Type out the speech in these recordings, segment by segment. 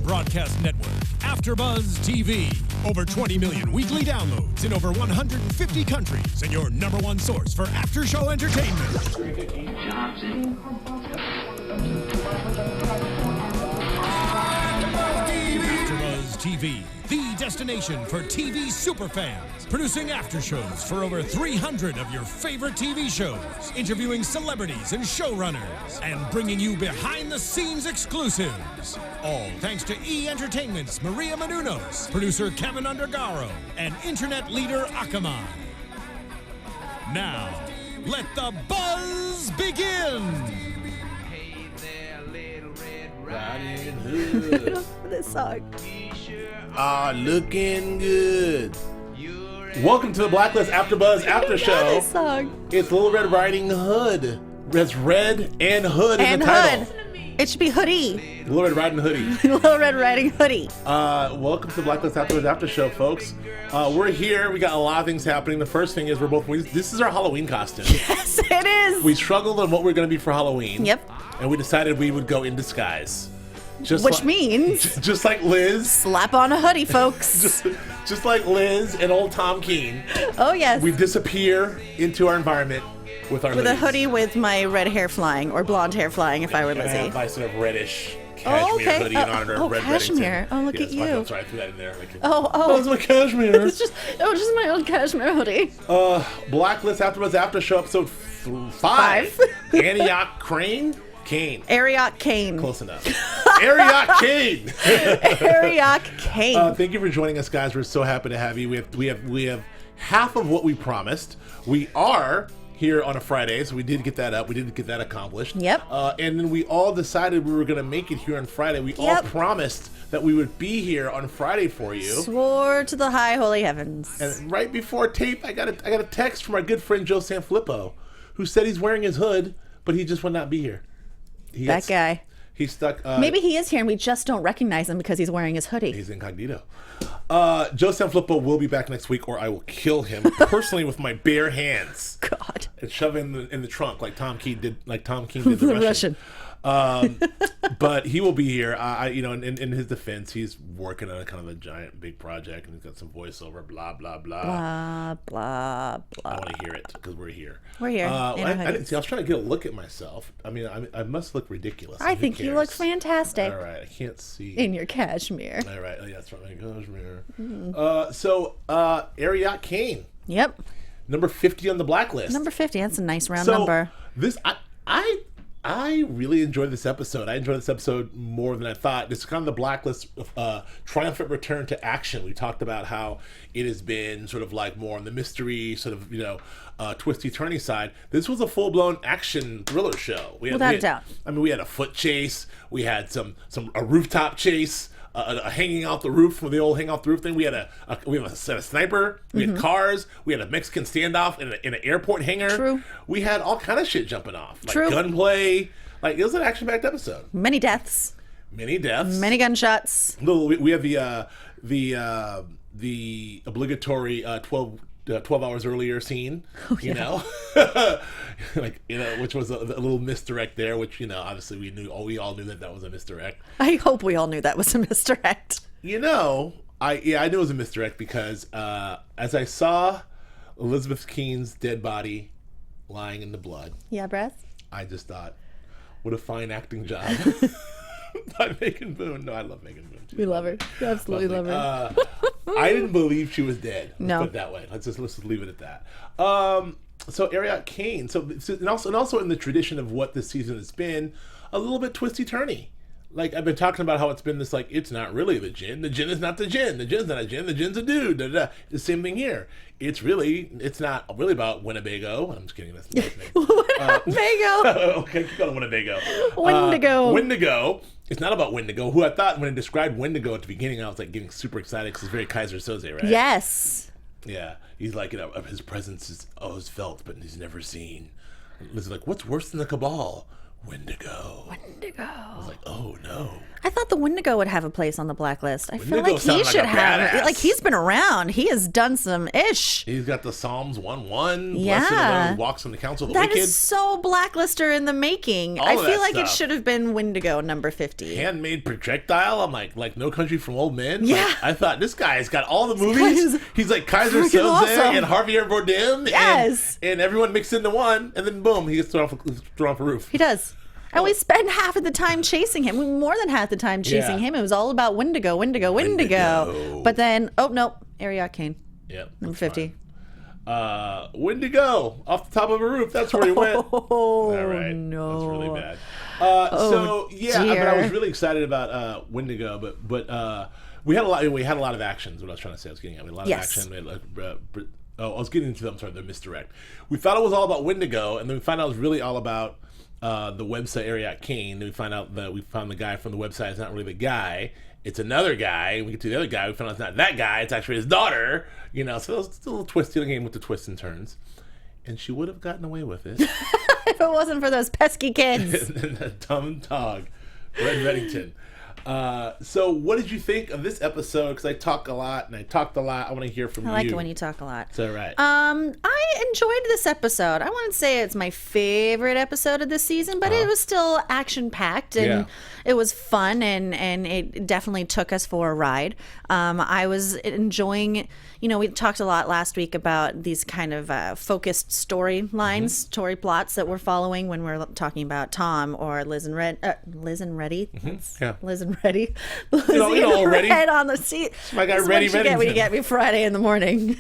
broadcast network, AFTERBUZZ TV. Over 20 million weekly downloads in over 150 countries, and your #1 source for after-show entertainment. AFTERBUZZ TV, the destination for TV superfans. Producing aftershows for over 300 of your favorite TV shows, interviewing celebrities and showrunners, and bringing you behind-the-scenes exclusives. All thanks to E! Entertainment's Maria Menounos, producer Kevin Undergaro, and internet leader Akamai. Now, let the buzz begin! Hey there, little Red Riding Hood. This song. Looking good. Welcome to the Blacklist AFTERBUZZ After Show. This song. It's Little Red Riding Hood. It's red and hood in the title. Hood. It should be hoodie. Little Red Riding Hoodie. Little Red Riding Hoodie. Welcome to the Blacklist AFTERBUZZ After Show, folks. We're here. We got a lot of things happening. The first thing is this is our Halloween costume. Yes, it is. We struggled on what we're going to be for Halloween. Yep. And we decided we would go in disguise. Which means just like Liz. Slap on a hoodie, folks. just like Liz and old Tom Cain. Oh, yes. We disappear into our environment with our a hoodie with my red hair flying, or blonde hair flying if I were Lizzie. I have my sort of reddish cashmere hoodie in honor of Red cashmere. Reddington. Oh, look at you. I'm sorry, I threw that in there. Oh. That's my cashmere. It's just my old cashmere hoodie. Blacklist AFTERBUZZ After Show episode 5. Arioch Cain. Arioch Cain. Close enough. Arioch Cain. Arioch Cain. Thank you for joining us, guys. We're so happy to have you. We have half of what we promised. We are here on a Friday, so we did get that up. We did get that accomplished. Yep. And then we all decided we were going to make it here on Friday. We all promised that we would be here on Friday for you. Swore to the high holy heavens. And right before tape, I got a text from our good friend Joe Sanfilippo, who said he's wearing his hood, but he just would not be here. That guy. He's stuck. Maybe he is here and we just don't recognize him because he's wearing his hoodie. He's incognito. Joe Sanfilippo will be back next week, or I will kill him personally with my bare hands. God. And shove him in the trunk like Tom Cain did. The Russian. But he will be here. In his defense, he's working on a kind of a giant, big project, and he's got some voiceover. Blah blah blah. Blah blah blah. I want to hear it because we're here. We're here. I didn't see. I was trying to get a look at myself. I mean, I must look ridiculous. I think you look fantastic. All right, I can't see in your cashmere. All right, yeah, that's right, my cashmere. Arioch Cain. Yep. Number 50 on the Blacklist. Number 50. That's a nice round number. I really enjoyed this episode. I enjoyed this episode more than I thought. This is kind of the Blacklist triumphant return to action. We talked about how it has been sort of like more on the mystery, sort of, twisty-turny side. This was a full-blown action thriller show. Without a doubt. I mean, we had a foot chase. We had a rooftop chase. Hanging out the roof with the old hang out the roof thing. We had a sniper. We had cars. We had a Mexican standoff in an airport hangar. True. We had all kind of shit jumping off, like True. Gunplay. Like, it was an action-packed episode. Many deaths. Many gunshots. We have the obligatory 12 hours earlier scene, which was a little misdirect there, which, obviously we all knew that was a misdirect. I hope we all knew that was a misdirect. I knew it was a misdirect because as I saw Elizabeth Keene's dead body lying in the blood. Yeah, Brass? I just thought, what a fine acting job. By Megan Boone. No, I love Megan Boone too. We love her. We absolutely love her. I didn't believe she was dead. No. Let's put it that way. Let's just leave it at that. So Arioch Cain. And also in the tradition of what this season has been, a little bit twisty-turny. Like, I've been talking about how it's been this, like, it's not really the djinn. The djinn is not the djinn. The djinn's not a djinn. The djinn's a dude. Da, da, da. The same thing here. It's not really about Windigo. I'm just kidding. That's not his name. Windigo. Okay, keep going Windigo. Windigo. It's not about Windigo, who I thought when I described Windigo at the beginning, I was like getting super excited because he's very Kaiser Soze, right? Yes. Yeah. He's like, his presence is always felt, but he's never seen. Liz's like, what's worse than the Cabal? Windigo. I was like, oh no. I thought the Windigo would have a place on the blacklist. I feel Windigo like he sounded like should a have. badass. Like, he's been around. He has done some ish. He's got the Psalms 1:1. Yeah. Blessed are the one who walks in the counsel of the That wicked. is so Blacklister in the making. All I of feel that like it stuff. should have been Windigo number 50. Handmade projectile. I'm like No Country for Old Men. Yeah. Like, I thought this guy's got all the guy movies. is He's like Kaiser freaking Soze awesome. and Javier Bardem. Yes. And everyone mixed into one, and then boom, he gets thrown off a roof. He does. And we spend half of the time chasing him. More than half the time chasing Yeah. him. It was all about Windigo. Windigo. But then, oh, no. Arioch Cain. Yep. Number 50. Windigo off the top of a roof. That's where he went. Oh, All right. no. That's really bad. So yeah, dear. I was really excited about Windigo, but we had a lot. We had a lot of actions. What I was trying to say, I was getting at. We had a lot Yes. of action. We had, I was getting into. I'm sorry, the misdirect. We thought it was all about Windigo, and then we found out it was really all about the website Arioch Cain. Then we found out that we found the guy from the website is not really the guy. It's another guy. We get to the other guy. We found out it's not that guy. It's actually his daughter. You know, so it was a little twisty game with the twists and turns. And she would have gotten away with it. If it wasn't for those pesky kids. And that dumb dog, Reddington. So what did you think of this episode? Because I talk a lot and I talked a lot. I want to hear from you. I like it when you talk a lot. Is that right? I enjoyed this episode. I wouldn't say it's my favorite episode of this season, but it was still action packed and Yeah. it was fun and it definitely took us for a ride. I was enjoying, we talked a lot last week about these kind of focused storylines, story plots that we're following when we're talking about Tom or Liz and Reddy. Yeah. Liz and Reddy. You know, Reddy. Red on the seat. my guy, This is Reddy what you get when you Reddington. get me Friday in the morning.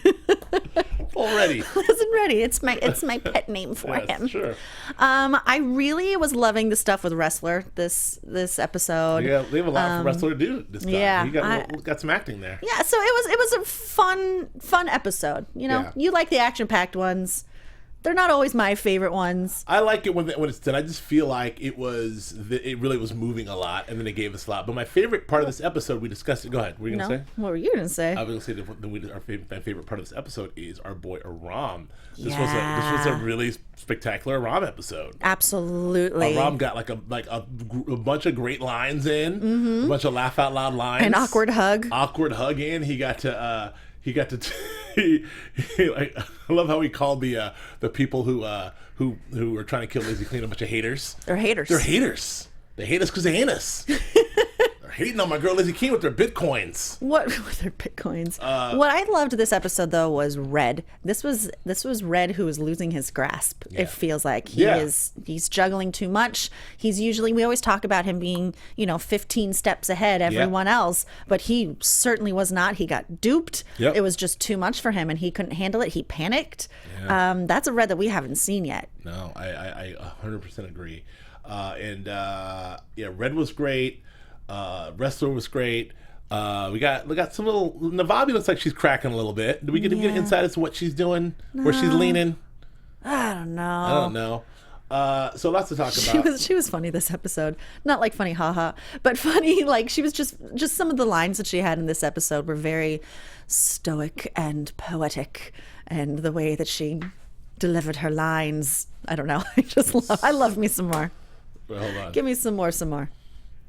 Already. Liz and Reddy. It's my pet name for Yes, him. sure. I really was loving the stuff with Resler this episode. Yeah, they have a lot for Resler to do this time. yeah, He got some acting there. Yeah, so it was a fun episode. Yeah. You like the action packed ones. They're not always my favorite ones. I like it when it's done. I just feel like it really was moving a lot, and then it gave us a lot. But my favorite part of this episode, we discussed it. Go ahead. What were you No, gonna say? what were you gonna say? I was gonna say that my favorite part of this episode is our boy Aram. This was Yeah. a really spectacular Aram episode. Absolutely. Aram got a bunch of great lines in, a bunch of laugh out loud lines, An awkward hug. in. He got to. I love how he called the people who were trying to kill Lizzie Clean a bunch of haters. They're haters. They're haters. They hate us because they hate us. They're hating on my girl Lizzie King with their bitcoins. What with their bitcoins? What I loved this episode though was Red. This was Red who is losing his grasp. Yeah. It feels like Yeah. he's juggling too much. We always talk about him being 15 steps ahead everyone else, but he certainly was not. He got duped. Yep. It was just too much for him and he couldn't handle it. He panicked. Yeah. That's a Red that we haven't seen yet. No, I 100% agree. Red was great. Resler was great. We got some little. Navabi looks like she's cracking a little bit. Do we get to get insight as to what she's doing, where she's leaning? I don't know. I don't know. So lots to talk about. She was funny this episode. Not like funny haha, but funny like she was just some of the lines that she had in this episode were very stoic and poetic, and the way that she delivered her lines. I don't know. I love me some more. Wait, hold on. Give me some more.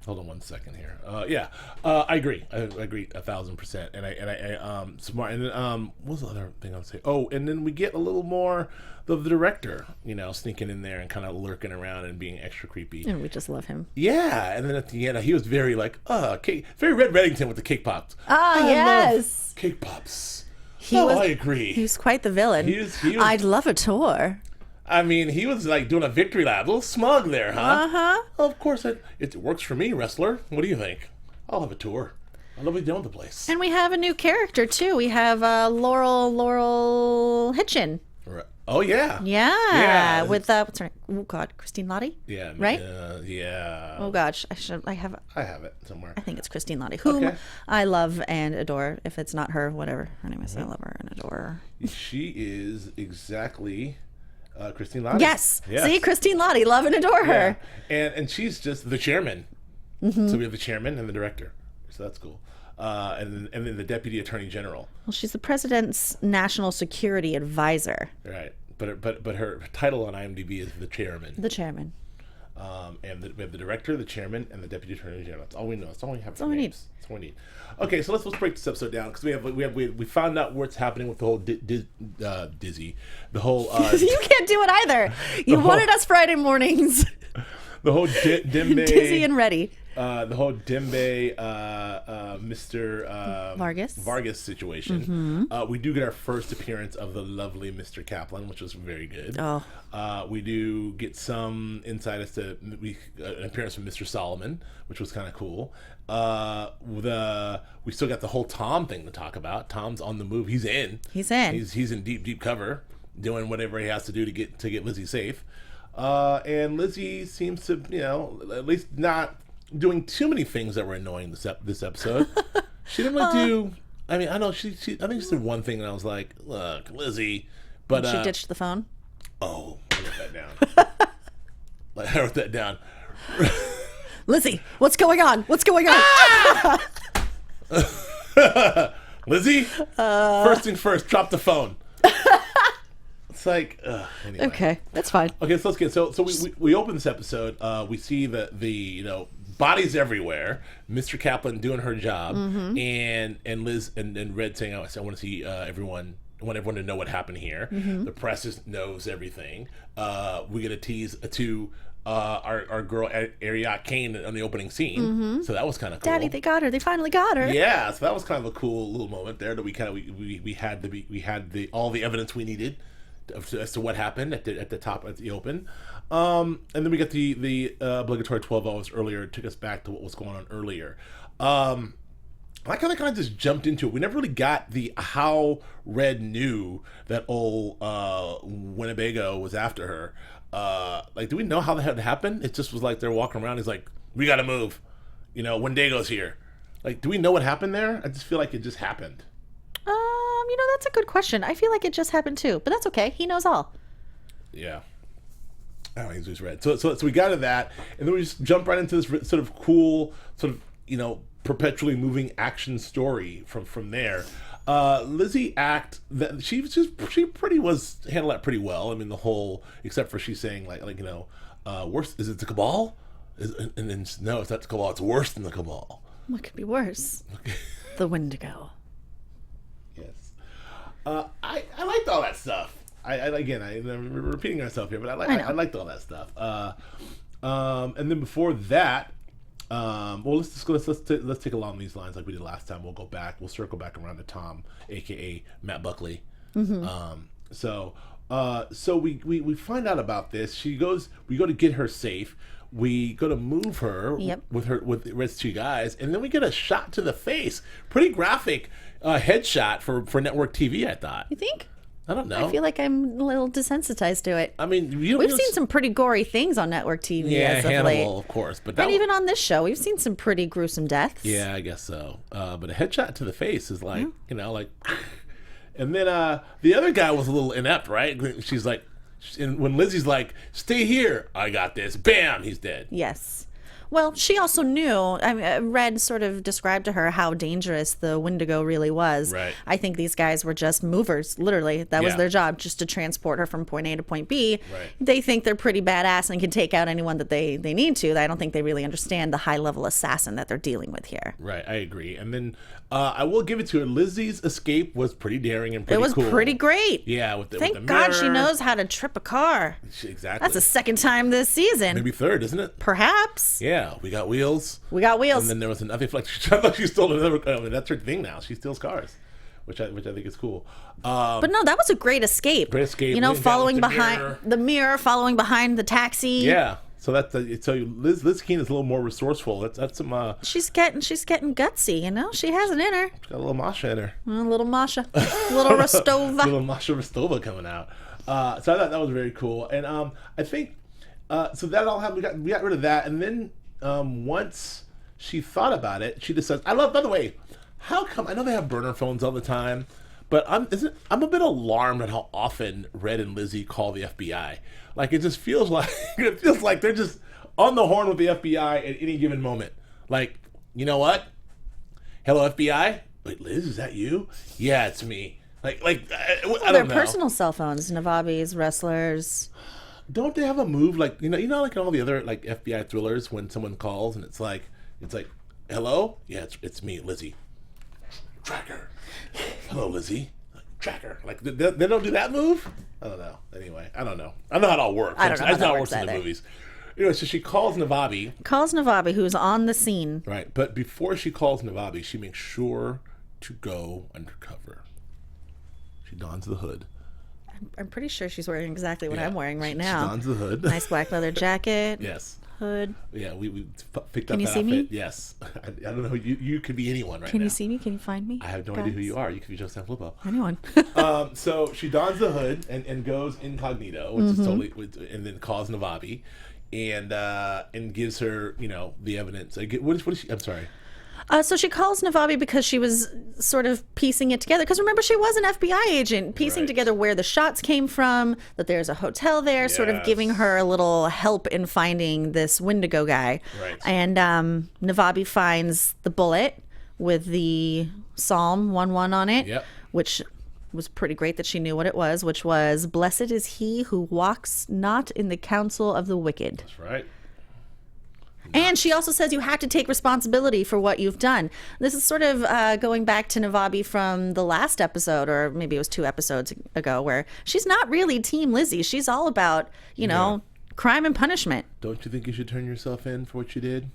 Hold on one second here. I agree. I agree 1,000%. And I smart. And then what was the other thing I would say? Oh, and then we get a little more of the director, sneaking in there and kind of lurking around and being extra creepy. And we just love him. Yeah, and then at the end, he was very cake, very Red Reddington with the cake pops. Ah, I yes. love cake pops. I agree. He was quite the villain. He was- I'd love a tour. I mean, he was like doing a victory lap, a little smug there, huh? Uh-huh. Of course, it works for me, Resler. What do you think? I'll have a tour. I love doing the place. And we have a new character too. We have Laurel Hitchin. Right. Oh yeah. Yeah. With what's her name? Oh God, Christine Lottie. Yeah. Right? Yeah. Oh gosh, I have. I have it somewhere. I think it's Christine Lottie, whom Okay. I love and adore. If it's not her, whatever her name is, I love her and adore her. She is exactly Christine Lottie. Yes. See, Christine Lottie, love and adore her. Yeah. And she's just the chairman. Mm-hmm. So we have the chairman and the director. So that's cool. And then the deputy attorney general. Well, she's the president's national security advisor. Right. But her title on IMDb is the chairman. The chairman. And we have the director, the chairman, and the deputy attorney general. That's all we know. That's all we have. That's all we need. That's all we need. Okay, so let's break this episode down because we found out what's happening with the whole Dizzy, the whole. You can't do it either. You wanted us Friday mornings. The whole Dimbe, Dizzy and ready. The whole Dimbe, Mr. Vargas situation. We do get our first appearance of the lovely Mr. Kaplan, which was very good. Oh. We do get some insight as to an appearance from Mr. Solomon, which was kind of cool. We still got the whole Tom thing to talk about. Tom's on the move. He's in. He's in deep cover, doing whatever he has to do to get Lizzie safe. And Lizzie seems to, at least not doing too many things that were annoying this episode. She didn't really do. I mean, I know she. I think she did one thing, and I was like, "Look, Lizzie," but she ditched the phone. Oh, I wrote that down. I wrote that down. Lizzie, what's going on? What's going on? Lizzie, first thing first, drop the phone. It's like, anyway. Okay, that's fine. Okay, so let's get so we open this episode. We see the bodies everywhere. Mr. Kaplan doing her job, and Liz and Red saying, "I want to see everyone. I want everyone to know what happened here." The press knows everything. We get a tease to our girl Arioch Cain on the opening scene, so that was kind of cool. Daddy, they got her. They finally got her. Yeah, so that was kind of a cool little moment there that we had all the evidence we needed as to what happened at the top at the open, and then we got the obligatory 12 hours earlier. It took us back to what was going on earlier. I kind of just jumped into it. We never really got how Red knew that old Windigo was after her. Do we know how that had happened? It just was like they're walking around. He's like, "We got to move." Windigo's here. Like, do we know what happened there? I just feel like it just happened. That's a good question. I feel like it just happened too, but that's okay. He knows all. Yeah. I don't know, he's Red. So we got to that, and then we just jump right into this sort of cool, perpetually moving action story from there. Lizzie that she was handled that pretty well. I mean, the whole, except for she's saying worse, is it the Cabal? And then no, it's not the Cabal. It's worse than the Cabal. What could be worse? The Windigo. Yes. I liked all that stuff. I'm repeating myself here, but I liked all that stuff. And then before that, let's take along these lines like we did last time. We'll circle back around to Tom, aka Matt Buckley. So we find out about this. We go to get her safe. We go to move her with the rest two guys, and then we get a shot to the face. Pretty graphic headshot for network TV, I thought. You think? I don't know. I feel like I'm a little desensitized to it. I mean, we've seen some pretty gory things on network TV as of late. Hannibal, of course, but even on this show, we've seen some pretty gruesome deaths. Yeah, I guess so. But a headshot to the face is like, and then the other guy was a little inept, right? She's like, and when Lizzie's like, "Stay here, I got this," bam, he's dead. Yes. Well, she also knew, Red sort of described to her how dangerous the Windigo really was. Right. I think these guys were just movers, literally. That was their job, just to transport her from point A to point B. Right. They think they're pretty badass and can take out anyone that they need to. I don't think they really understand the high-level assassin that they're dealing with here. Right, I agree. And then I will give it to her. Lizzie's escape was pretty daring and pretty cool. It was pretty great. Yeah, Thank God she knows how to trip a car. Exactly. That's the second time this season. Maybe third, isn't it? Perhaps. Yeah, we got wheels. We got wheels. And then there was another, I thought she stole another, that's her thing now. She steals cars, which I think is cool. But no, that was a great escape. Great escape. Following behind the mirror, following behind the taxi. Yeah. So Liz Cain is a little more resourceful. That's some. She's getting gutsy. She has it in her. She's got a little Masha in her. A little Masha, little Rostova. Little Masha Rostova coming out. So I thought that was very cool, and I think so that all happened. We got rid of that, and then once she thought about it, she decides. By the way, how come? I know they have burner phones all the time, but I'm a bit alarmed at how often Red and Lizzie call the FBI. Like, it just feels like they're just on the horn with the FBI at any given moment. Like, you know what? Hello, FBI. Wait, Liz, is that you? Yeah, it's me. I don't know. Their personal cell phones, Navabi's, Resler's. Don't they have a move like like in all the other like FBI thrillers when someone calls and it's like hello, yeah, it's me, Lizzie. Tracker. Hello, Lizzie. Tracker. Like they don't do that move. I don't know. Anyway, I don't know. I know how it all works. I don't know how That's that how it works works in the either. movies. Anyway, so she calls Navabi. Who's on the scene. Right, but before she calls Navabi, she makes sure to go undercover. She dons the hood. I'm pretty sure she's wearing exactly what Yeah, I'm wearing right she now. dons the hood. Nice black leather jacket. Yes. Hood. Yeah, we picked Can up you that see outfit. me? Yes. I don't know who you could be anyone right Can now. you see me? Can you find me? I have no idea who you are. You could be Joe Sanfilippo. Anyone. So she dons the hood and goes incognito, which is totally, and then calls Navabi, and gives her the evidence. What is she? I'm sorry. So she calls Navabi because she was sort of piecing it together. Because remember, she was an FBI agent, piecing Right. together where the shots came from, that there's a hotel there, sort of Yes. giving her a little help in finding this Windigo guy. Right. And Navabi finds the bullet with the Psalm 1:1 on it, Yep. which was pretty great that she knew what it was, which was, "Blessed is he who walks not in the counsel of the wicked." That's right. And she also says you have to take responsibility for what you've done. This is sort of going back to Navabi from the last episode, or maybe it was 2 episodes ago, where she's not really Team Lizzie. She's all about, crime and punishment. Don't you think you should turn yourself in for what you did?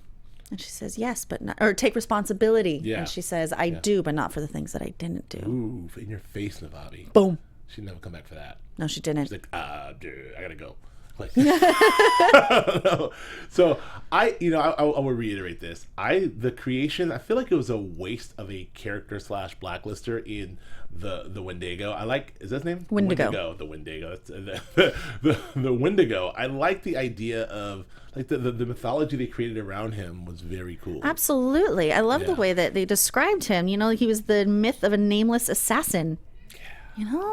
And she says, yes, but not, or take responsibility. Yeah. And she says, I do, but not for the things that I didn't do. Ooh, in your face, Navabi. Boom. She'd never come back for that. No, she didn't. She's like, dude, I gotta go. Like, so I will reiterate this. The creation, I feel like it was a waste of a character / blacklister in the Windigo. Is that his name? Windigo. The Windigo. That's, the Windigo. I like the idea of like the mythology they created around him was very cool. Absolutely. I love the Yeah. way that they described him. He was the myth of a nameless assassin.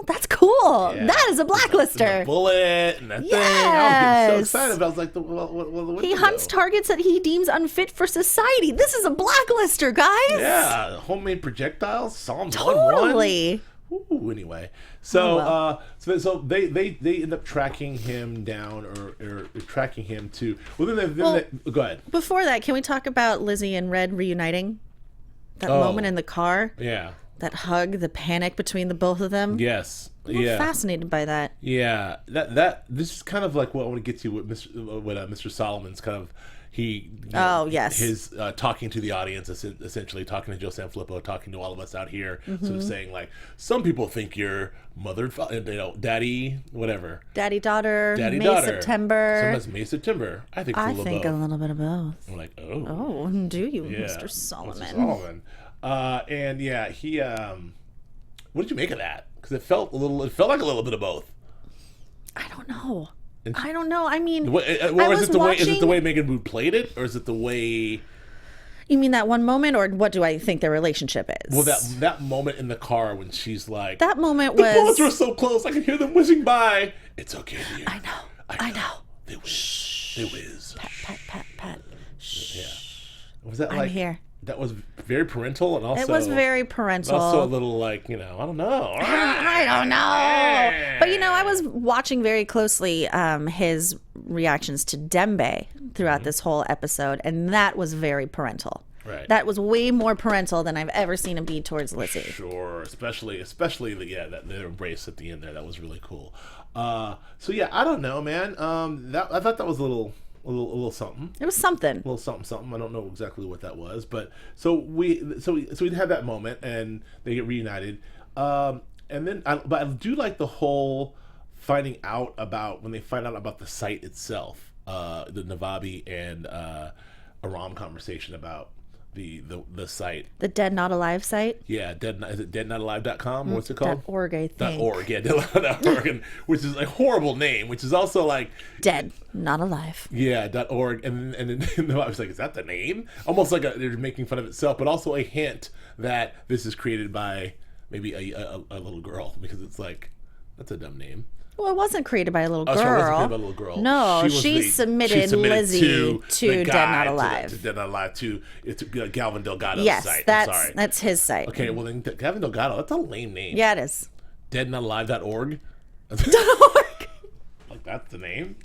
That's cool. Yeah. That is a blacklister. The bullet and that thing. I was Yes. getting so excited. I was like, the He Windigo. hunts targets that he deems unfit for society. This is a blacklister, guys. Yeah, homemade projectiles. Psalms 1:1. Totally. Ooh, anyway, so well. so they end up tracking him down or tracking him to. Well, then they go ahead. Before that, can we talk about Lizzie and Red reuniting? That Oh. moment in the car, Yeah. that hug, the panic between the both of them. Yes. I'm Yeah. fascinated by that. Yeah. That this is kind of like what I want to get to with Mr. Solomon's kind of Yes. his talking to the audience, essentially talking to Joe Sanfilippo, talking to all of us out here, sort of saying like, some people think you're mother and father, daddy, whatever. Daddy, daughter, Daddy, May, daughter. September. Sometimes May, September. I think it's I a little think both. a little bit of both. I'm like, oh. Oh, do you, Yeah. Mr. Solomon? Mr. Solomon. And yeah, he. What did you make of that? Because it felt like a little bit of both. I don't know. I mean, Or I is was it the way? Is it watching- the way Megan Mood played it, or is it the way? You mean that one moment, or what do I think their relationship is? Well, that moment in the car when she's like, that moment the was. bullets were so close, I could hear them whizzing by. It's okay, dear. I know. They whiz. They whiz. Pat. Yeah. Was that I'm like? here. That was very parental, and also It was very parental. Also a little like I don't know. I don't know. But I was watching very closely his reactions to Dembe throughout this whole episode, and that was very parental. Right. That was way more parental than I've ever seen him be towards Lizzie. Sure, especially that their embrace at the end there, that was really cool. So yeah, I don't know, man. I thought that was a little something. It was something. A little something. I don't know exactly what that was, but so we'd have that moment and they get reunited. And then, but I do like the whole finding out about when they find out about the site itself, the Navabi and Aram conversation about the site. The Dead Not Alive site. Yeah, is it deadnotalive.com? What's it called? .org, I think. .org, yeah, .org, which is a horrible name, which is also like Dead Not Alive. yeah, .org, and then I was like, is that the name? Almost like they're making fun of itself, but also a hint that this is created by maybe a little girl, because it's like that's a dumb name. Well, it wasn't created by a little girl. Oh, sorry, it wasn't created by a little girl. No, she submitted Lizzie to the Dead guy, Not Alive. to Dead Not Alive, to Galvin Delgado's Yes, site. I'm sorry. that's his site. Okay, well then Galvin Delgado, that's a lame name. Yeah, it is. Deadnotalive.org. .org. Like that's the name.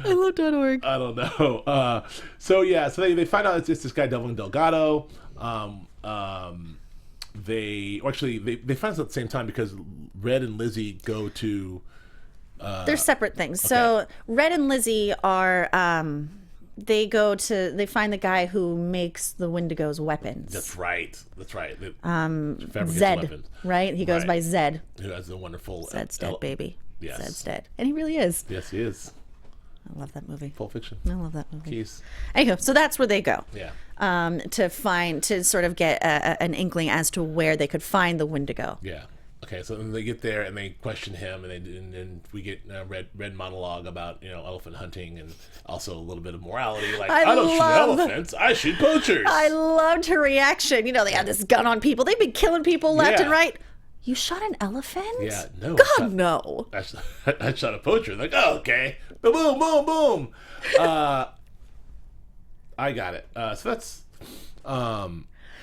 I love .org. I don't know. So they find out it's this guy Devlin Delgado. They find out at the same time because Red and Lizzie go to. They're separate things. Okay. So Red and Lizzie are. They find the guy who makes the Wendigos weapons. That's right. Zed, weapons. Right? He goes by Zed. Who has the wonderful Zed's dead, baby. Yes. Zed's dead. And he really is. Yes, he is. I love that movie. Pulp Fiction. I love that movie. Keys. Anywho, so that's where they go. Yeah. To sort of get an inkling as to where they could find the Windigo. Yeah. Okay, so then they get there and they question him, and then we get Red monologue about elephant hunting and also a little bit of morality. Like I don't shoot elephants, I shoot poachers. I loved her reaction. They had this gun on people. They've been killing people left and right. You shot an elephant? Yeah, no. God, no. I shot a poacher. Like, oh, okay. Boom, boom, boom. I got it. So that's.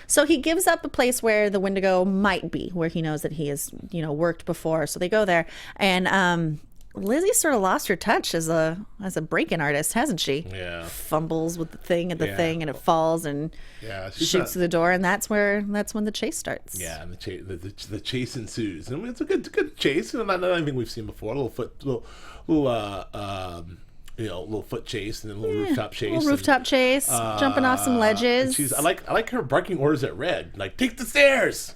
So he gives up a place where the Windigo might be, where he knows that he has, worked before. So they go there, and Lizzie sort of lost her touch as a break-in artist, hasn't she? Yeah. Fumbles with the thing, and it falls and shoots through the door, and that's when the chase starts. Yeah, and the chase ensues, and it's a good chase. Not anything we've seen before. Little foot chase and then a little rooftop chase. Jumping off some ledges. I like her barking orders at Red, like, take the stairs.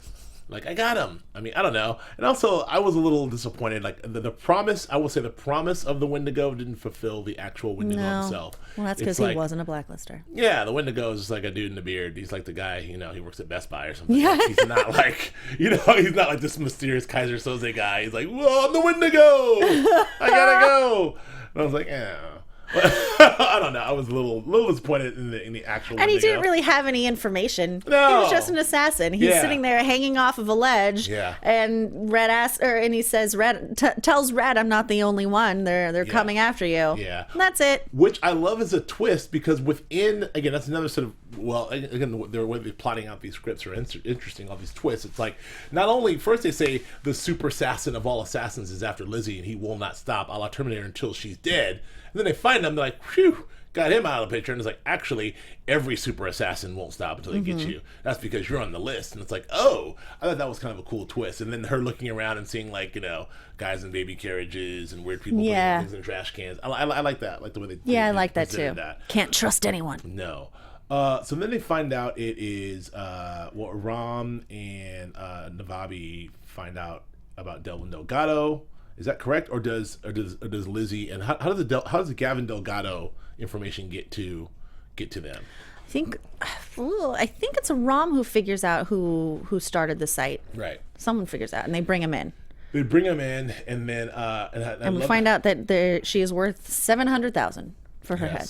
Like, I got him. I mean, I don't know. And also, I was a little disappointed. Like, the promise, I will say the promise of the Wendigo didn't fulfill the actual Wendigo himself. Well, that's because he wasn't a blacklister. Yeah, the Wendigo is just like a dude in a beard. He's like the guy, he works at Best Buy or something. Yeah. Like, he's not like, he's not like this mysterious Kaiser Soze guy. He's like, whoa, I'm the Wendigo. I gotta go. And I was like, I don't know. I was a little disappointed in the actual. And Wendigo. he didn't really have any information. No, he was just an assassin. He's sitting there hanging off of a ledge. Yeah. And and he says, tells Red, "I'm not the only one. They're coming after you." Yeah. And that's it. Which I love as a twist because again, that's another sort of the way they're plotting out these scripts are interesting. All these twists. It's like not only first they say the super assassin of all assassins is after Lizzie and he will not stop, a la Terminator, until she's dead. And then they find him, they're like, phew, got him out of the picture. And it's like, actually, every super assassin won't stop until they get you. That's because you're on the list. And it's like, oh, I thought that was kind of a cool twist. And then her looking around and seeing, like, guys in baby carriages and weird people putting things in trash cans. I like that. I like the way they I like that too. Can't trust anyone. No. So then they find out it is, Aram and Navabi find out about Delvin Delgado. Is that correct, or does Lizzie and how does the Gavin Delgado information get to them? I think it's Aram who figures out who started the site. Right. Someone figures out, and they bring him in. They bring him in, and then and we find out that she is worth $700,000 for her head.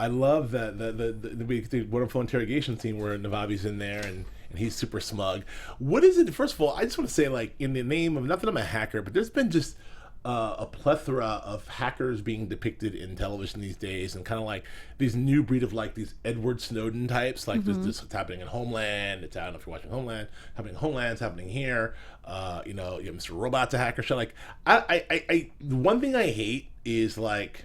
I love that the wonderful interrogation scene where Navabi's in there and he's super smug. What is it? First of all, I just want to say, like, in the name of, not that I'm a hacker, but there's been just a plethora of hackers being depicted in television these days, and kind of like these new breed of like these Edward Snowden types. Like this is happening in Homeland. I don't know if you're watching Homeland. Happening in Homeland. It's happening here. Mr. Robot's a hacker. So like, I one thing I hate is like,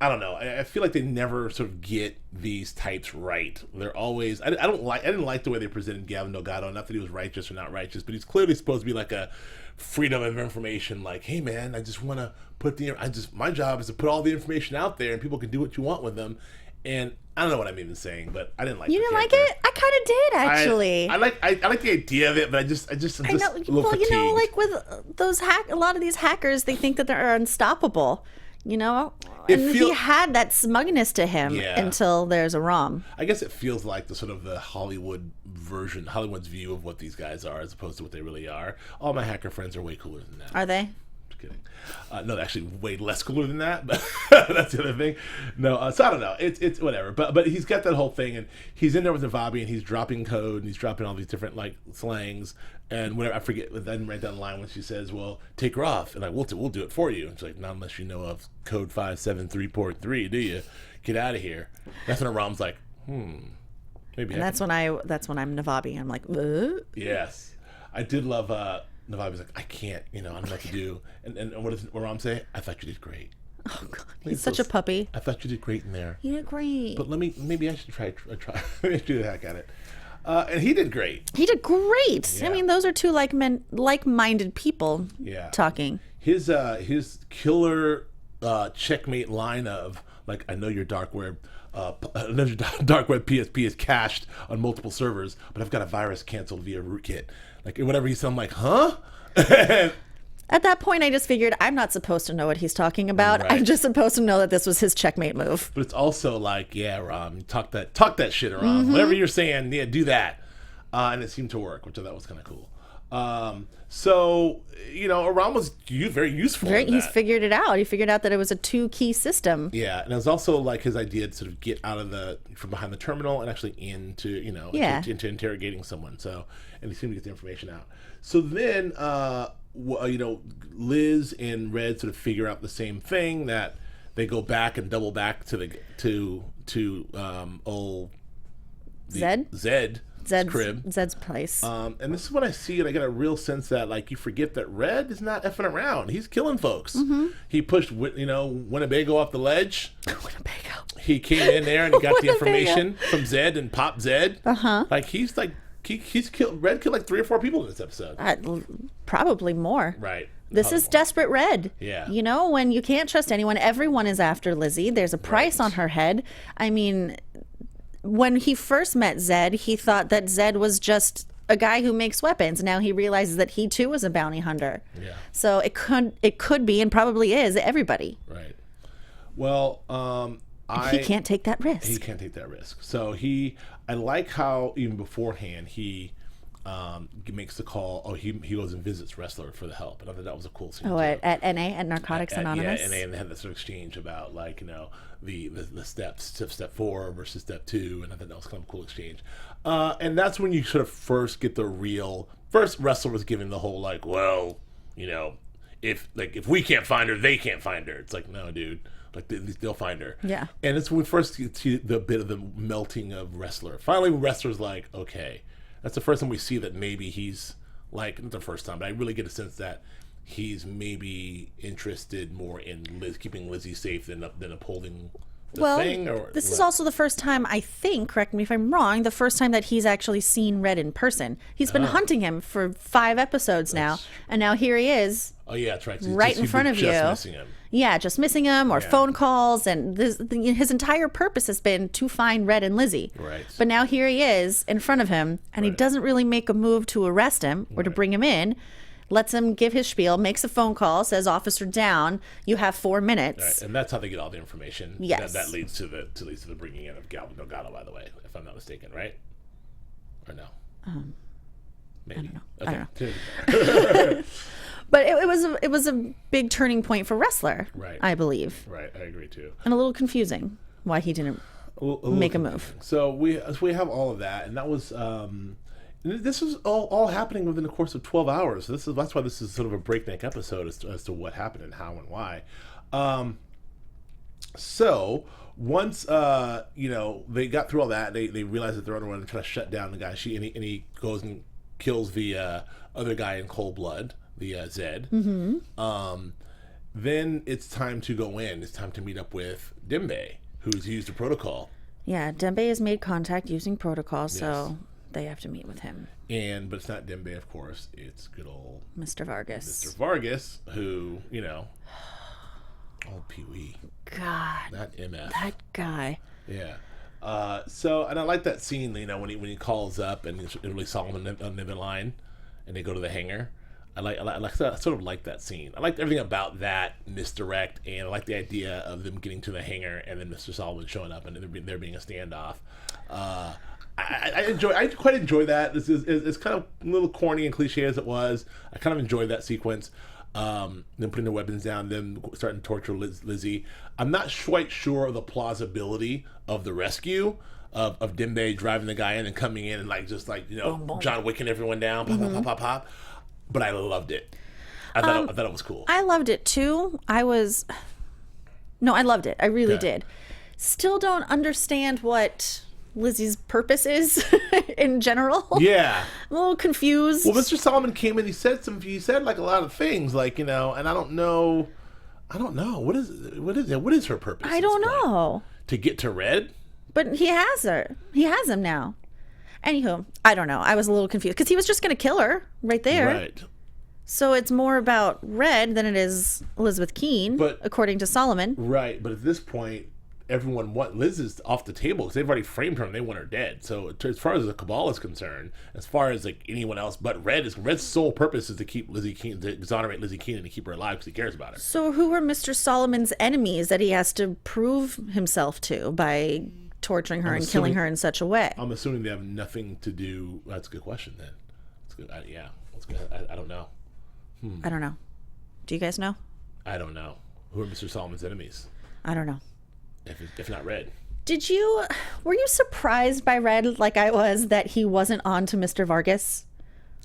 I don't know. I feel like they never sort of get these types right. They're always. I didn't like the way they presented Gavin Delgado. Not that he was righteous or not righteous, but he's clearly supposed to be like a freedom of information. Like, hey man, I just want to put my job is to put all the information out there, and people can do what you want with them. And I don't know what I'm even saying, but I didn't like. You didn't like it? I kind of did, actually. I like the idea of it, but I'm just a little fatigued. Like with those a lot of these hackers, they think that they're unstoppable. And he had that smugness to him until there's Aram. I guess it feels like the sort of the Hollywood's view of what these guys are, as opposed to what they really are. All my hacker friends are way cooler than that. Are they? Just kidding. No, they're actually way less cooler than that, but that's the other thing. No, so I don't know. It's whatever. But he's got that whole thing, and he's in there with Navabi, and he's dropping code, and he's dropping all these different like slangs. And whatever, I forget, I didn't write down the line when she says, well, take her off. And like, we'll do it for you. And she's like, not unless you know of code 573 port 3, do you? Get out of here. That's when Aram's like, maybe. And that's when I'm Navabi. I'm like, what? Yes. I did love, Navabi's like, I can't, I don't know what to do. And what does Aram say? I thought you did great. Oh God, he's such a puppy. I thought you did great in there. You did great. But maybe I should try. Maybe I should do the heck at it. And he did great. He did great. Yeah. I mean, those are two like-minded people talking. His killer checkmate line of like, I know your dark web. I know your dark web PSP is cached on multiple servers, but I've got a virus canceled via rootkit. Like whatever he said, I'm like, huh? At that point, I just figured I'm not supposed to know what he's talking about. Right. I'm just supposed to know that this was his checkmate move. But it's also like, yeah, Aram, talk that shit, Aram. Whatever you're saying, yeah, do that. And it seemed to work, which I thought was kind of cool. So, Aram was very useful. He's figured it out. He figured out that it was a 2-key system. Yeah, and it was also like his idea to sort of get out of from behind the terminal and actually into into interrogating someone. So, and he seemed to get the information out. So then, Liz and Red sort of figure out the same thing, that they go back and double back to Zed's crib. Zed's place. And this is when I see it. I get a real sense that like you forget that Red is not effing around. He's killing folks. He pushed Windigo off the ledge. Windigo. He came in there and he got the information from Zed and popped Zed. Like he's killed. Red killed like 3 or 4 people in this episode. Probably more. Right. This is desperate Red. Yeah. When you can't trust anyone, everyone is after Lizzie. There's a price on her head. I mean, when he first met Zed, he thought that Zed was just a guy who makes weapons. Now he realizes that he too is a bounty hunter. Yeah. So it could be, and probably is, everybody. Right. Well, he can't take that risk. He can't take that risk. So I like how even beforehand he makes the call. Oh, he goes and visits Resler for the help, and I thought that was a cool scene. Oh, at NA, at Narcotics Anonymous. Yeah, NA, and they had this sort of exchange about like the steps, step 4 versus step 2, and I thought that was kind of a cool exchange. And that's when you sort of first get the real. First, Resler was giving the whole like, well, if we can't find her, they can't find her. It's like, no, dude. Like they'll find her. Yeah. And it's when we first see the bit of the melting of Resler. Finally, Resler's like, okay. That's the first time we see that maybe he's like, not the first time, but I really get a sense that he's interested more in keeping Lizzie safe than upholding the thing. This is also the first time, I think, correct me if I'm wrong, the first time that he's actually seen Red in person. He's been hunting him for 5 episodes now, and now here he is. Oh yeah, that's right. Right in front of you. Missing him. Yeah, just missing him, or phone calls, and his entire purpose has been to find Red and Lizzie. Right. But now here he is in front of him, and he doesn't really make a move to arrest him or to bring him in. Lets him give his spiel, makes a phone call, says, "Officer down, you have 4 minutes." Right. And that's how they get all the information. Yes. That leads to the bringing in of Galvin Delgado, by the way, if I'm not mistaken, right? Or no? Maybe. I don't know. Okay. I don't know. But it was a big turning point for Resler, right? I believe. Right, I agree too. And a little confusing why he didn't make a move. So we have all of that, and that was this was all happening within the course of 12 hours. So that's why this is sort of a breakneck episode as to what happened and how and why. So once they got through all that, they realized that they're on the run and trying to shut down the guy. He goes and kills the other guy in cold blood. The Zed. Then it's time to go in. It's time to meet up with Dembe, who's used a protocol. Yeah, Dembe has made contact using protocol, so they have to meet with him. But it's not Dembe, of course. It's good old Mr. Vargas. Mr. Vargas, who, Pee-wee. God. Not MF. That guy. Yeah. And I like that scene, when he calls up and it's really Solomon on the line, and they go to the hangar. I sort of like that scene. I liked everything about that misdirect, and I like the idea of them getting to the hangar and then Mr. Solomon showing up and there being a standoff. I quite enjoy that. It's kind of a little corny and cliche as it was. I kind of enjoyed that sequence. Them putting their weapons down, them starting to torture Lizzie. I'm not quite sure of the plausibility of the rescue of Dembe driving the guy in and coming in and boom, boom. John Wicking everyone down, pop, pop, pop, pop, pop. But I loved it. I thought it was cool. I loved it too. I loved it. I really did. Still don't understand what Lizzie's purpose is in general. Yeah. I'm a little confused. Well, Mr. Solomon came in, he said like a lot of things, and I don't know I don't know. What is her purpose? I don't know. To get to Red? But he has her. He has him now. Anywho, I don't know. I was a little confused because he was just going to kill her right there. Right. So it's more about Red than it is Elizabeth Cain, according to Solomon. Right, but at this point, Liz is off the table because they've already framed her and they want her dead. So as far as the Cabal is concerned, as far as like anyone else but Red's sole purpose is to keep Lizzie Cain, to exonerate Lizzie Cain and to keep her alive because he cares about her. So who are Mr. Solomon's enemies that he has to prove himself to by torturing her and killing her in such a way? I'm assuming they have nothing to do. That's a good question then. That's good. That's good. I don't know. I don't know. Do you guys know? I don't know. Who are Mr. Solomon's enemies? I don't know. If not Red. Were you surprised by Red like I was that he wasn't on to Mr. Vargas?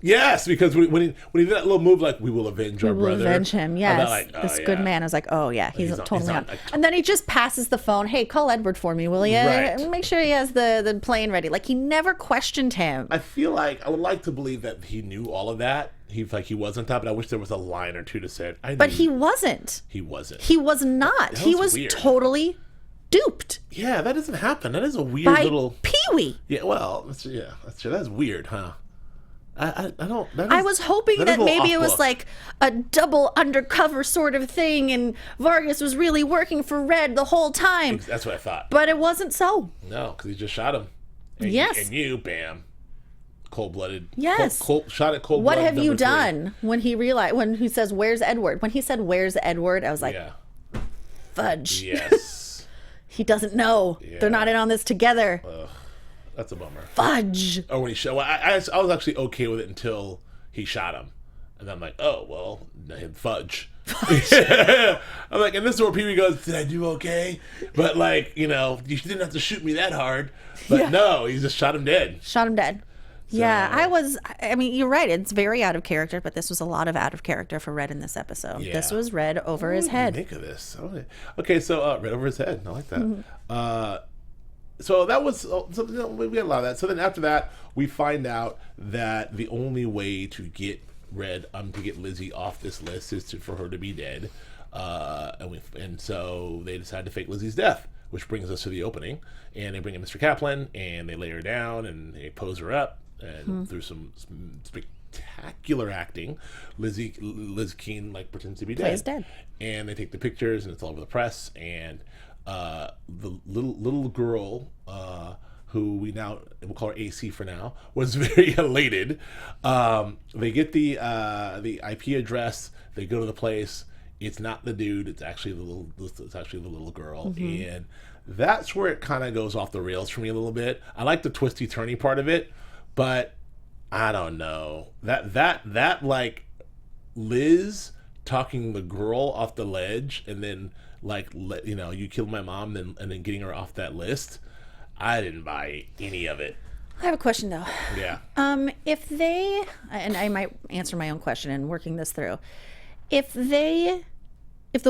Yes, because when he did that little move like, we will avenge our brother. We will avenge him, yes. Like, this good man. I was like, oh yeah, he's totally on. And then he just passes the phone. Hey, call Edward for me, will you? Right. Make sure he has the plane ready. Like, he never questioned him. I feel like, I would like to believe that he knew all of that. He wasn't top, but I wish there was a line or two to say it. But he wasn't. He wasn't. He was not. He was weird. Totally duped. Yeah, that doesn't happen. That is a weird by little Pee-wee. Yeah, well, that's true. That's weird, huh? I don't. I was hoping that maybe it was like a double undercover sort of thing, and Vargas was really working for Red the whole time. That's what I thought. But it wasn't so. No, because he just shot him. And yes. Bam, cold-blooded. Yes. Shot at cold. What have you done? When he says, "Where's Edward?" When he said, "Where's Edward?" I was like, fudge. Yes. He doesn't know. Yeah. They're not in on this together. That's a bummer. Fudge. Or when he shot, I was actually okay with it until he shot him, and I'm like, oh well, fudge. I'm like, and this is where Pee-wee goes, did I do okay? But like, you didn't have to shoot me that hard. But no, he just shot him dead. So, yeah, I mean, you're right. It's very out of character, but this was a lot of out of character for Red in this episode. Yeah. This was Red over his head. What do you make of this? Okay, so Red over his head. I like that. Mm-hmm. So that was, we had a lot of that. So then after that, we find out that the only way to get to get Lizzie off this list is for her to be dead. And so they decide to fake Lizzie's death, which brings us to the opening. And they bring in Mr. Kaplan, and they lay her down, and they pose her up. And through some spectacular acting, Liz Cain pretends to be dead. Plays dead. And they take the pictures, and it's all over the press. And the little girl, who we'll call her AC for now, was very elated. They get the IP address. They go to the place. It's not the dude. It's actually the little girl, and that's where it kind of goes off the rails for me a little bit. I like the twisty turny part of it, but I don't know that like Liz talking the girl off the ledge and then you killed my mom and then getting her off that list. I didn't buy any of it. I have a question though. Yeah. If they, and I might answer my own question in working this through, if the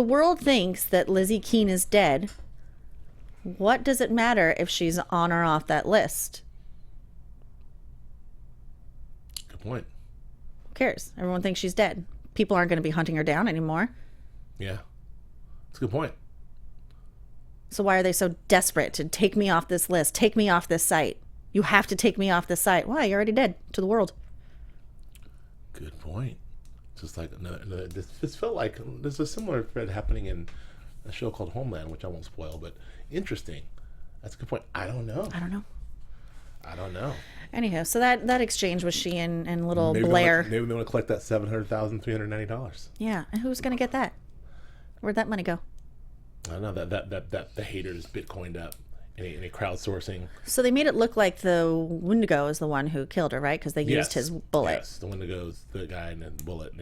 world thinks that Lizzie Cain is dead, what does it matter if she's on or off that list? Good point. Who cares? Everyone thinks she's dead. People aren't going to be hunting her down anymore. Yeah. That's a good point. So why are they so desperate to take me off this list? Take me off this site. You have to take me off this site. Why? You're already dead to the world. Good point. Just like another this felt like there's a similar thread happening in a show called Homeland, which I won't spoil, but interesting. That's a good point. I don't know. Anyhow, so that exchange was she and little Blair. Maybe they want to collect that $700,390. Yeah, and who's going to get that? Where'd that money go? I don't know. That the haters Bitcoined up. Any crowdsourcing. So they made it look like the Windigo is the one who killed her, right? Because they used his bullet. Yes, the Windigo's the guy and the bullet.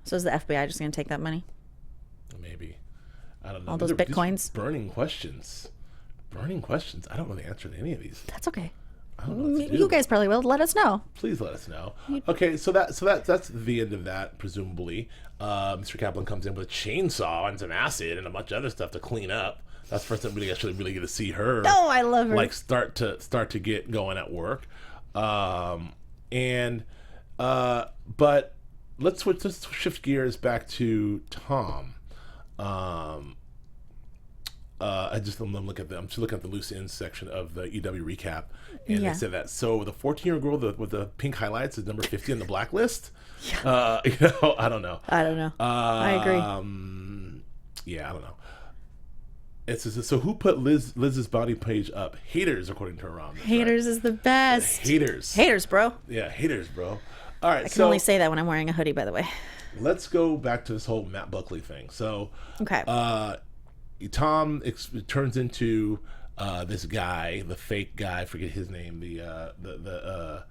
So is the FBI just going to take that money? Maybe. I don't know. All those Bitcoins? Burning questions. I don't know the answer to any of these. That's okay. I don't know what to do. You guys probably will. Let us know. Please let us know. Okay, so that's the end of that, presumably. Mr. Kaplan comes in with a chainsaw and some acid and a bunch of other stuff to clean up. That's the first time we actually really get to see her. Oh, I love her. Start to get going at work, but let's shift gears back to Tom. I'm just looking at the loose ends section of the EW recap, and they said that the 14-year-old girl with the pink highlights is number 50 on the Blacklist. Yeah. I don't know. I agree. Yeah, I don't know. It says, so who put Liz's body page up? Haters, according to Aram. Haters is the best. Haters, bro. Yeah, haters, bro. All right, I can only say that when I'm wearing a hoodie, by the way. Let's go back to this whole Matt Buckley thing. So, okay. Tom turns into this guy, the fake guy. I forget his name. The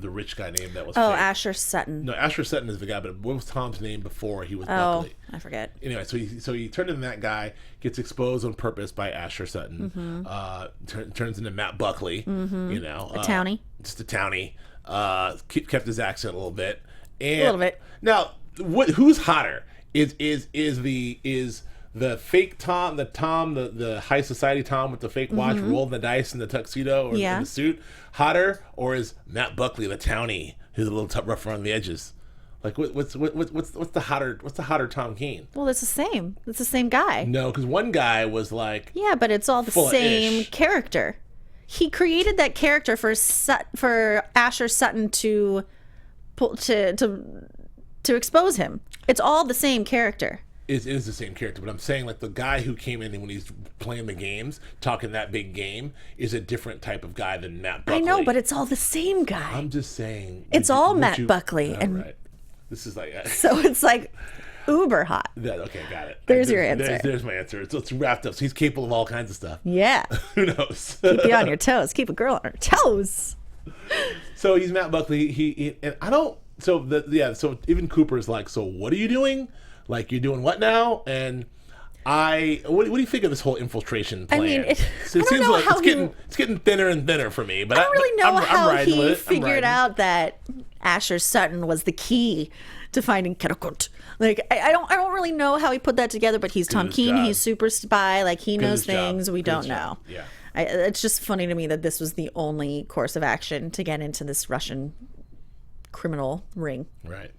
rich guy name that was fake. Asher Sutton. No, Asher Sutton is the guy, but what was Tom's name before he was Buckley? I forget. Anyway, so he turned into that guy, gets exposed on purpose by Asher Sutton, turns into Matt Buckley, a townie. Just a townie, kept his accent a little bit. And a little bit. Now, who's hotter? Is the fake Tom, the high society Tom with the fake watch, rolling the dice in the tuxedo or in the suit, hotter, or is Matt Buckley the townie who's a little rough around the edges? Like what's the hotter Tom Cain? Well, it's the same. It's the same guy. No, because one guy was like, yeah, but it's all the same character. He created that character for Asher Sutton to expose him. It's all the same character. It is the same character, but I'm saying like the guy who came in when he's playing the games, talking that big game, is a different type of guy than Matt Buckley. I know, but it's all the same guy. I'm just saying. It's all Matt Buckley. Right. This is like... so it's like uber hot. Okay, got it. There's your answer. There's my answer. It's wrapped up. So he's capable of all kinds of stuff. Yeah. Who knows? Keep you on your toes. Keep a girl on her toes. So he's Matt Buckley. And I don't... So even Cooper's like, so what are you doing? Like, you're doing what now? And what do you think of this whole infiltration plan? I mean, it seems like it's getting thinner and thinner for me. But I don't really know how he figured out that Asher Sutton was the key to finding Ketokut. Like, I don't really know how he put that together. But he's Tom Cain. He's super spy. Like, he knows things we don't know. Yeah. It's just funny to me that this was the only course of action to get into this Russian criminal ring. Right.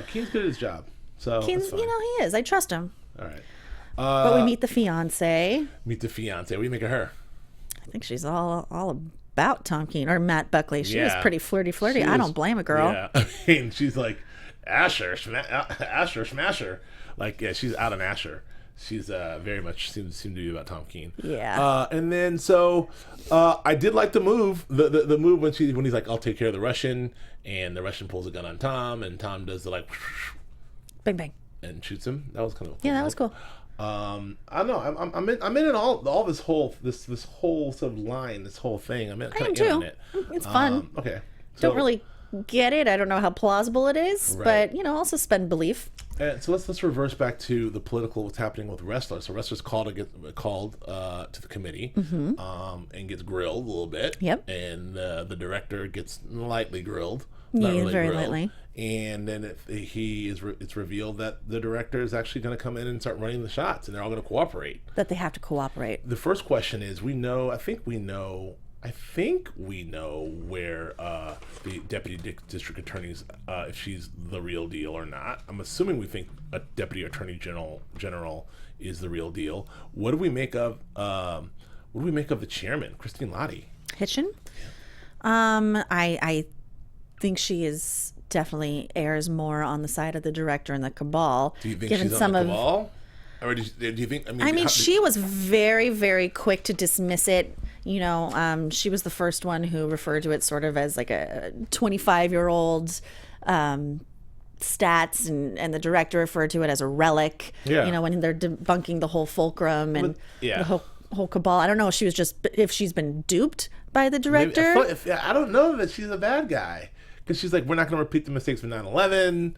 Cain's good at his job. So Cain's, he is. I trust him. All right. But we meet the fiance. What do you make of her? I think she's all about Tom Cain or Matt Buckley. She was pretty flirty. I don't blame a girl. Yeah. I mean, she's like Asher Smasher. Like, yeah, she's out on Asher. She's very much seems to be about Tom Cain. Yeah. And then I did like the move. The move when he's like, I'll take care of the Russian, and the Russian pulls a gun on Tom, and Tom does the like bang bang and shoots him. That was kind of that was cool. I don't know. I'm in all this whole sort of line, this whole thing. I'm kind of in on it. It's fun. Okay. Don't really get it. I don't know how plausible it is, right. But I'll suspend belief. So let's reverse back to the political what's happening with Resler. So Resler's called to the committee, and gets grilled a little bit. Yep. And the director gets lightly grilled. Not really very grilled. Lightly. And then it's revealed that the director is actually going to come in and start running the shots, and they're all going to cooperate. That they have to cooperate. The first question is, I think we know where the deputy district attorney's if she's the real deal or not. I'm assuming we think a deputy attorney general is the real deal. What do we make of the chairman, Christine Lottie? Hitchin? I think she is definitely errs more on the side of the director and the cabal. Do you think she's on the cabal? Or do you think? She was very, very quick to dismiss it. She was the first one who referred to it sort of as like a 25-year-old stats, and the director referred to it as a relic. Yeah. When they're debunking the whole fulcrum and the whole cabal. I don't know if she's been duped by the director. I don't know that she's a bad guy, because she's like, we're not going to repeat the mistakes of 9/11.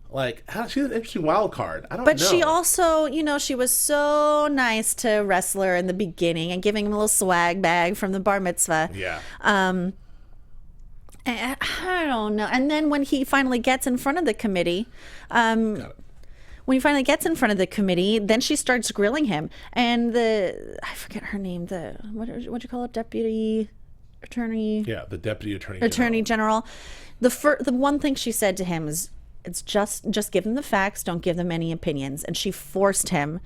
Like, she's an interesting wild card. I don't know. But she also, she was so nice to Resler in the beginning and giving him a little swag bag from the bar mitzvah. Yeah. I don't know. And then when he finally gets in front of the committee, then she starts grilling him. And I forget her name, what'd you call it? Deputy attorney? Yeah, the deputy attorney general. The one thing she said to him is, It's just give them the facts. Don't give them any opinions. And she forced him.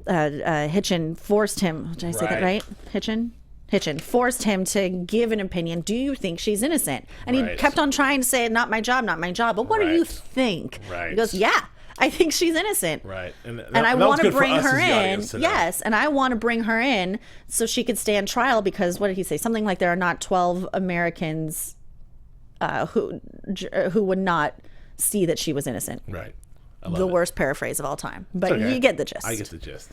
Hitchin forced him. Did I say that right? Hitchin forced him to give an opinion. Do you think she's innocent? And he kept on trying to say, not my job, not my job. But what do you think? Right. He goes, yeah, I think she's innocent. Right. And I want to bring her in. Yes. And I want to bring her in so she could stand trial because what did he say? Something like there are not 12 Americans who would not see that she was innocent. Right. The worst paraphrase of all time. But you get the gist. I get the gist.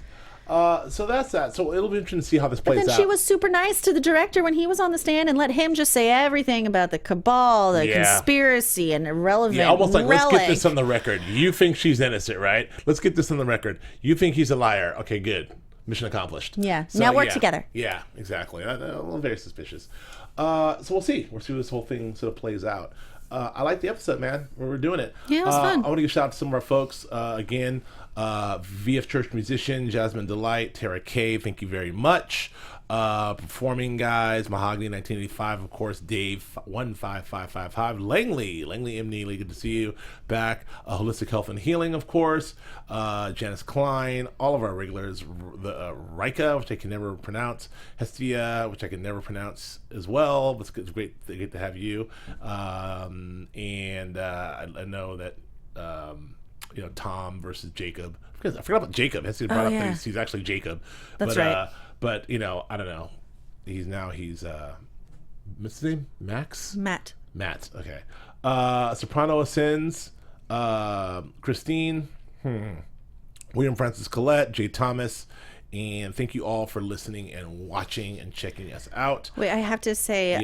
So that's that. So it'll be interesting to see how this plays out. But then she was super nice to the director when he was on the stand and let him just say everything about the cabal, the conspiracy, and irrelevant. Yeah, almost like, let's get this on the record. You think she's innocent, right? Let's get this on the record. You think he's a liar. Okay, good. Mission accomplished. Yeah. So, now work together. Yeah, exactly. I'm very suspicious. So we'll see. We'll see how this whole thing sort of plays out. I like the episode, man. We're doing it. Yeah, it was fun. I want to give a shout out to some of our folks. Again, VF Church Musician, Jasmine Delight, Tara K, thank you very much. Performing Guys, Mahogany 1985, of course, Dave 15555, Langley M. Neely, good to see you back. Holistic Health and Healing, of course. Janice Klein, all of our regulars, Rika, which I can never pronounce, Hestia, which I can never pronounce as well. It's great to have you. And I know that Tom versus Jacob. I forgot about Jacob. Hestia brought up that he's actually Jacob. That's right. But I don't know. He's what's his name? Matt. Okay. Soprano Ascends. Christine. William Francis Collette. Jay Thomas. And thank you all for listening and watching and checking us out. Wait, I have to say,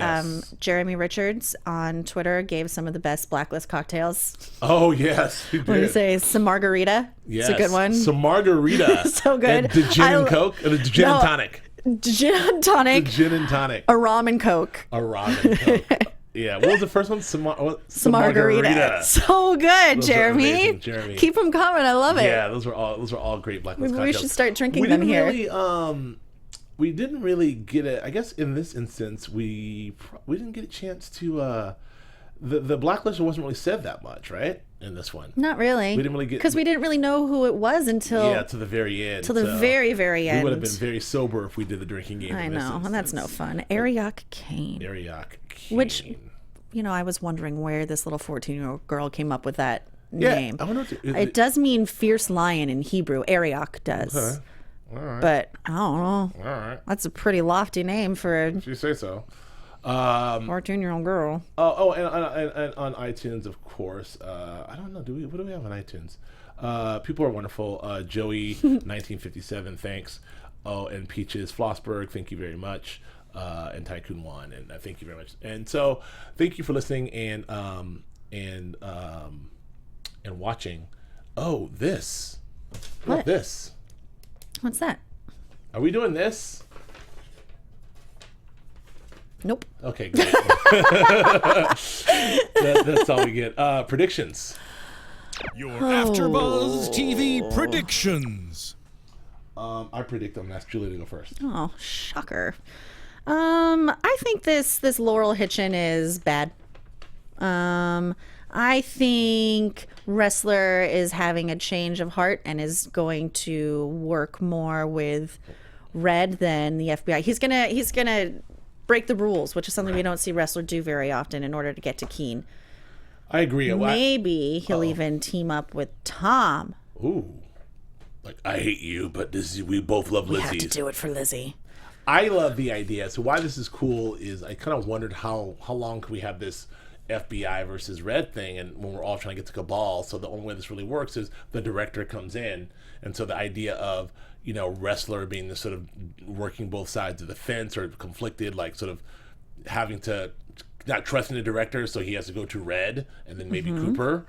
Jeremy Richards on Twitter gave some of the best Blacklist cocktails. Oh, yes. He did. What do you say? Some margarita? Yes. It's a good one. Some margarita. So good. And gin and Coke? Gin and tonic. Gin and tonic. Gin and tonic. Aram and Coke. Aram and Coke. Yeah, what was the first one? Some margarita. So good, Those Jeremy. Jeremy. Keep them coming. I love it. Yeah, those were all great Blacklist cocktails. We should start drinking them here. We didn't really get it. I guess in this instance, we didn't get a chance to. The Blacklist wasn't really said that much, right? In this one, not really. We didn't really get because we didn't really know who it was until to the very end. To the very end. We would have been very sober if we did the drinking game. I know, and that's no fun. Arioch Cain. Which, I was wondering where this little 14-year-old girl came up with that name. I wonder it does mean fierce lion in Hebrew. Arioch does. Okay. All right. But I don't know. All right. That's a pretty lofty name for if you say so. 14-year-old girl. And on iTunes, of course. I don't know. What do we have on iTunes? People are wonderful. Joey 1957, thanks. Oh, and Peaches Flossberg, thank you very much. And Tycoon One, and thank you very much. And so, thank you for listening and watching. Oh, this. What? This? What's that? Are we doing this? Nope. Okay, great. That's all we get. Predictions. Your AfterBuzz TV predictions. I predict I'm gonna ask Julie to go first. Oh, shocker. I think this Laurel Hitchin is bad. I think Resler is having a change of heart and is going to work more with Red than the FBI. He's gonna break the rules, which is something we don't see Resler do very often in order to get to Cain. I agree. Maybe he'll even team up with Tom. Ooh. Like, I hate you, but we both love Lizzie. We have to do it for Lizzie. I love the idea. So why this is cool is I kind of wondered how long could we have this FBI versus Red thing, and when we're all trying to get to Cabal. So the only way this really works is the director comes in, and so the idea of Resler being the sort of working both sides of the fence or conflicted, like sort of having to not trusting the director, so he has to go to Red and then maybe Cooper,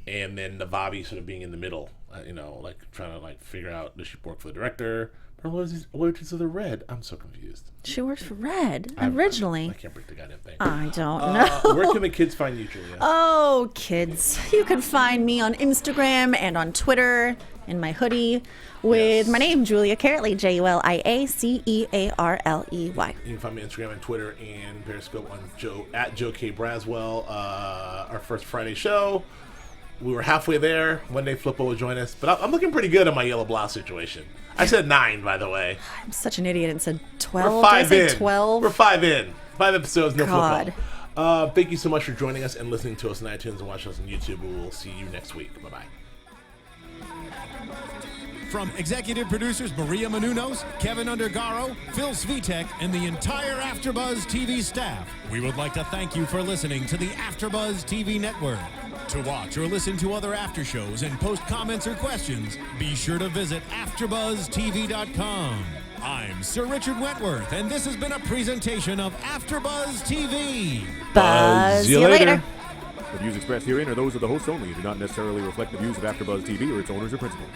and then Navabi sort of being in the middle, like trying to figure out, does she work for the director? Her loyalties to the Red. I'm so confused. She worked for Red originally. I can't break the goddamn thing. I don't know. Where can the kids find you, Julia? Oh, kids. You can find me on Instagram and on Twitter in my hoodie with my name, Julia Cearley, JuliaCearley. You can find me on Instagram and Twitter and Periscope on at Joe K. Braswell. Our first Friday show. We were halfway there. One day Flippo will join us. But I'm looking pretty good on my yellow blouse situation. I said 9, by the way. I'm such an idiot and said 12. We're 5 in. 12. We're 5 in. 5 episodes, no God. Flippo. Thank you so much for joining us and listening to us on iTunes and watching us on YouTube. We will see you next week. Bye-bye. From executive producers Maria Menounos, Kevin Undergaro, Phil Svitek, and the entire AfterBuzz TV staff, we would like to thank you for listening to the AfterBuzz TV network. To watch or listen to other after shows and post comments or questions, be sure to visit AfterBuzzTV.com. I'm Sir Richard Wentworth, and this has been a presentation of AfterBuzz TV. Buzz you later. The views expressed herein are those of the hosts only and do not necessarily reflect the views of AfterBuzz TV or its owners or principals.